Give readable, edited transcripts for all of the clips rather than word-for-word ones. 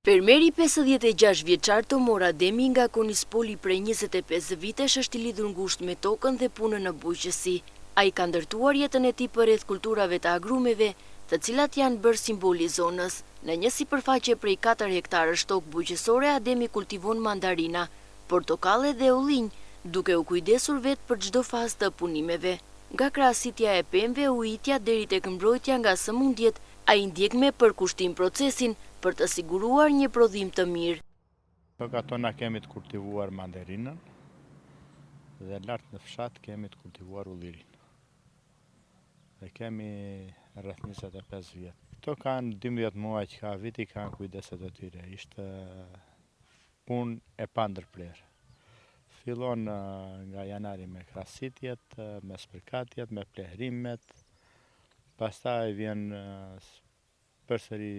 Fermeri 56 vjeçar Tomor Ademi nga Konispoli prej 25 vitesh është I lidhur ngushtë me tokën dhe punën në bujqësi. Ai ka ndërtuar jetën e tij përreth kulturave të agrumeve, të cilat janë bërë simboli zonës. Në një sipërfaqe prej 4 hektarësh tokë bujqësore, Ademi kultivon mandarina, portokalle dhe ullinj, duke u kujdesur vetë për çdo fazë të punimeve. Nga krahasitja e pemëve, ujitja deri tek mbrojtja nga sëmundjet, ai ndjek me përkushtim procesin për të siguruar një prodhim të mirë. Toka tona kemi të kultivuar mandarinën dhe lart në fshat kemi të kultivuar ullirin. Dhe kemi rreth 25 vjet. Këto kanë 12 muaj që ka viti, kanë kujdeset e tyre. Ishte punë e pandërprerë. Fillon nga janari me krahasitjet, me spërkatjet, me plehrimet, pastaj vjen përsëri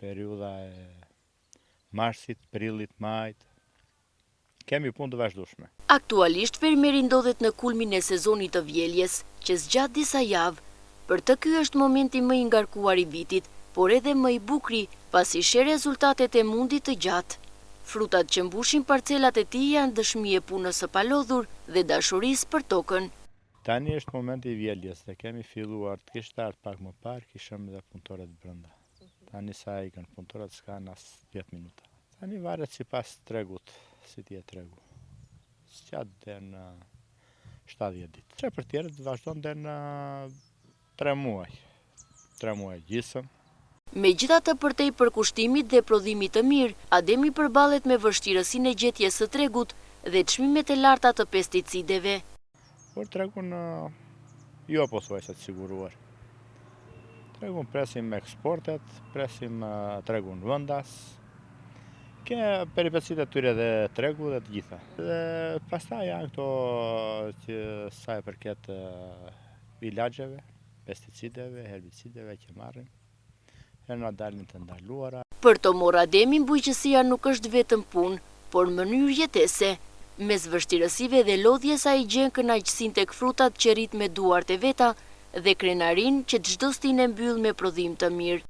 periudha e marsit, prillit, majit. Kemi punë të vazhdueshme. Aktualisht fermeri ndodhet në kulmin e sezonit të vjeljes, që zgjat disa javë. Për të ky është momenti më I ngarkuar I vitit, por edhe më I bukuri, pasi sheh rezultatet e mundit të gjatë. Frutat që mbushin parcelat e tij janë dëshmi e punës së palodhur dhe dashurisë për tokën. Tani është momenti I vjeljes dhe kemi filluar, të kishte ardhur pak më parë, kishëm edhe punëtorët brenda. Tani sa ikën punëtorët s'kan as 10 minuta. Tani varet sipas tregut, si t'je tregu. S'qat deri në 70 ditë. Që për tjerët vazhdon deri në 3 muaj. 3 muaj gjysmë. Megjithatë, përtej përkushtimit dhe prodhimit të mirë, Ademi përballet me vështirësinë e gjetjes së tregut dhe çmimet e larta të pesticideve. Por tregun jo pothuajse të siguruar. Tregun presim me eksportet, presim tregun vendas. Ke peripecitë e tyre dhe tregu dhe të gjitha. Dhe pastaj janë këto që sa e përket ilaçeve, pesticideve, herbicideve që marrin. Në dalin të ndaluara. Për Tomor Ademi, bujqësia nuk është vetëm punë, por mënyrë jetese. Mes vështirësive dhe lodhjes ai gjen kënaqësinë tek frutat që rrit me duart e veta dhe krenarinë që çdo stinë mbyll me prodhim të mirë.